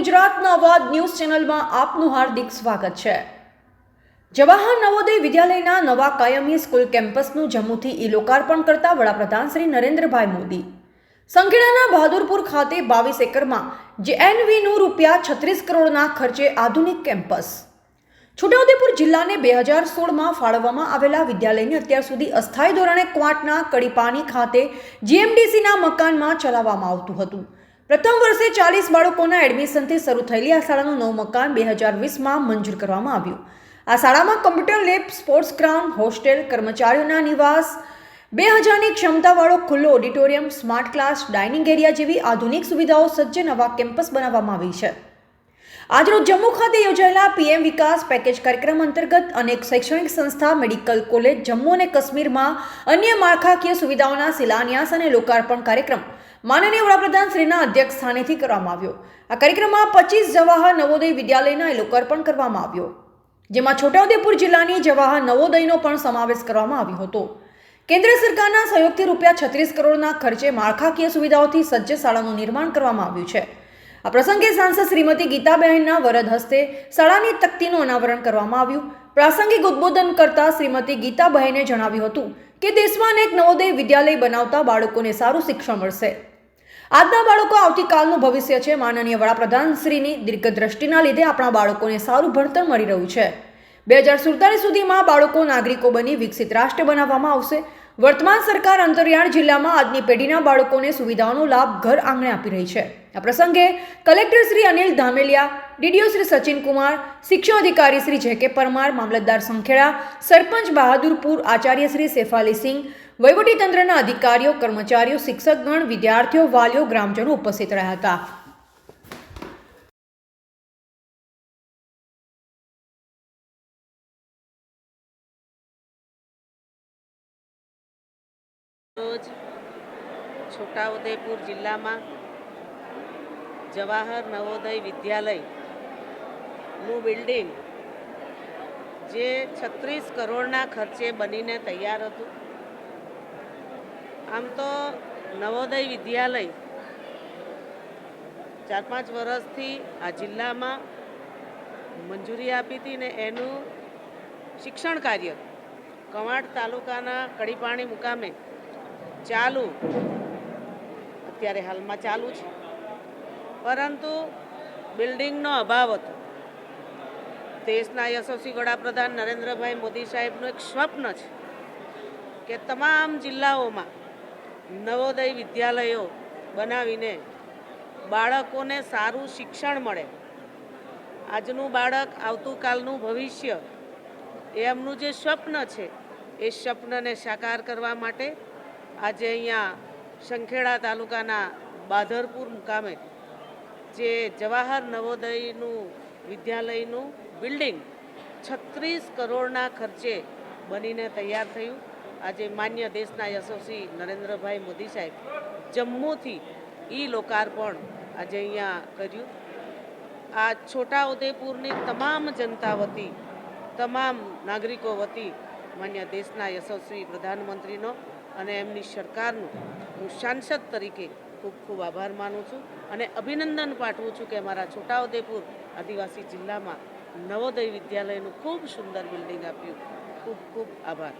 ગુજરાતના અવાજ ન્યૂઝ ચેનલમાં આપનું હાર્દિક સ્વાગત છે। જવાહર નવોદય વિદ્યાલયના નવા કાયમી સ્કૂલ કેમ્પસનું જમ્મુથી ઈ-લોકાર્પણ કરતા વડાપ્રધાન શ્રી નરેન્દ્રભાઈ મોદી સંખેડાના બહાદુરપુર ખાતે 22 એકરમાં જેએનવીનું ₹36 કરોડના ખર્ચે આધુનિક કેમ્પસ। છોટાઉદેપુર જિલ્લાને 2016માં ફાળવવામાં આવેલા વિદ્યાલયને અત્યાર સુધી અસ્થાયી ધોરણે ક્વાંટના કડીપાણી ખાતે જીએમડીસીના મકાનમાં ચલાવવામાં આવતું હતું। પ્રથમ વર્ષે 40 બાળકોના એડમિશનથી શરૂ થયેલી આ શાળાનું નવું મકાન 2020માં મંજૂર કરવામાં આવ્યું। આ શાળામાં computer lab, sports ground, hostel, કર્મચારીઓના નિવાસ, 2000ની ક્ષમતાવાળો ખુલ્લો auditorium, smart class, dining area જેવી આધુનિક સુવિધાઓ સજ્જ નવા કેમ્પસ બનાવવામાં આવી છે। આજરોજ જમ્મુ ખાતે યોજાયેલા પીએમ વિકાસ પેકેજ કાર્યક્રમ અંતર્ગત અનેક શૈક્ષણિક સંસ્થા, મેડિકલ કોલેજ, જમ્મુ અને કાશ્મીરમાં અન્ય માળખાકીય સુવિધાઓના શિલાન્યાસ અને લોકાર્પણ કાર્યક્રમ માનનીય વડાપ્રધાન શ્રીના અધ્યક્ષ સ્થાનેથી કરવામાં આવ્યો। આ કાર્યક્રમમાં 25 જવાહર નવોદય વિદ્યાલયના લોકાર્પણ કરવામાં આવ્યો, જેમાં છોટાઉદેપુર જિલ્લાની જવાહર નવોદયનો પણ સમાવેશ કરવામાં આવ્યો હતો। કેન્દ્ર સરકારના સહયોગથી ₹36 કરોડના ખર્ચે માળખાકીય સુવિધાઓથી સજ્જ શાળાનું નિર્માણ કરવામાં આવ્યું છે। આ પ્રસંગે સાંસદ શ્રીમતી ગીતાબહેનના વરદ હસ્તે શાળાની તકતીનું અનાવરણ કરવામાં આવ્યું। પ્રાસંગિક ઉદ્બોધન કરતા શ્રીમતી ગીતાબહેને જણાવ્યું હતું કે દેશમાં અનેક નવોદય વિદ્યાલય બનાવતા બાળકોને સારું શિક્ષણ મળશે। આજના બાળકો આવતીકાલનું ભવિષ્ય છે। માનનીય વડાપ્રધાન શ્રીની દીર્ઘદ્રષ્ટિના લીધે આપણા બાળકોને સારું ભણતર મળી રહ્યું છે। 2047 સુધીમાં બાળકો નાગરિકો બની વિકસિત રાષ્ટ્ર બનાવવામાં આવશે। વર્તમાન સરકાર અંતરિયાળ જિલ્લામાં આજની પેઢીના બાળકોને સુવિધાઓનો લાભ ઘર આંગણે આપી રહી છે। આ પ્રસંગે કલેક્ટર શ્રી અનિલ ધામેલિયા, ડીડીઓ શ્રી સચિન કુમાર, શિક્ષણ અધિકારી શ્રી જે.કે. પરમાર, મામલતદાર સંખેડા, સરપંચ બહાદુરપુર, આચાર્ય શ્રી સેફાલી સિંહ, વહીવટીતંત્રના અધિકારીઓ, કર્મચારીઓ, શિક્ષકગણ, વિદ્યાર્થીઓ, વાલીઓ, ગ્રામજનો ઉપસ્થિત રહ્યા હતા। રોજ છોટાઉદેપુર જિલ્લામાં જવાહર નવોદય વિદ્યાલયનું બિલ્ડિંગ જે 36 કરોડના ખર્ચે બનીને તૈયાર હતું। આમ તો નવોદય વિદ્યાલય 4-5 વર્ષથી આ જિલ્લામાં મંજૂરી આપી હતી ને એનું શિક્ષણ કાર્ય કવાંટ તાલુકાના કડીપાણી મુકામે અત્યારે હાલમાં ચાલુ છે, પરંતુ બિલ્ડિંગનો અભાવ હતો। દેશના યશસ્વી વડાપ્રધાન નરેન્દ્રભાઈ મોદી સાહેબનું એક સ્વપ્ન છે કે તમામ જિલ્લાઓમાં નવોદય વિદ્યાલયો બનાવીને બાળકોને સારું શિક્ષણ મળે। આજનું બાળક આવતીકાલનું ભવિષ્ય એ એમનું જે સ્વપ્ન છે એ સ્વપ્નને સાકાર કરવા માટે આજે અહીંયા સંખેડા તાલુકાના બહાદુરપુર મુકામે જે જવાહર નવોદયનું વિદ્યાલયનું બિલ્ડિંગ 36 કરોડના ખર્ચે બનીને તૈયાર થયું। આજે માન્ય દેશના યશસ્વી નરેન્દ્રભાઈ મોદી સાહેબ જમ્મુથી ઈ-લોકાર્પણ આજે અહીંયા કર્યું। આ છોટાઉદેપુરની તમામ જનતા વતી, તમામ નાગરિકો વતી માન્ય દેશના યશસ્વી પ્રધાનમંત્રીનો અને એમની સરકારનું હું સાંસદ તરીકે ખૂબ ખૂબ આભાર માનું છું અને અભિનંદન પાઠવું છું કે અમારા છોટાઉદેપુર આદિવાસી જિલ્લામાં નવોદય વિદ્યાલયનું ખૂબ સુંદર બિલ્ડિંગ આપ્યું। ખૂબ ખૂબ આભાર।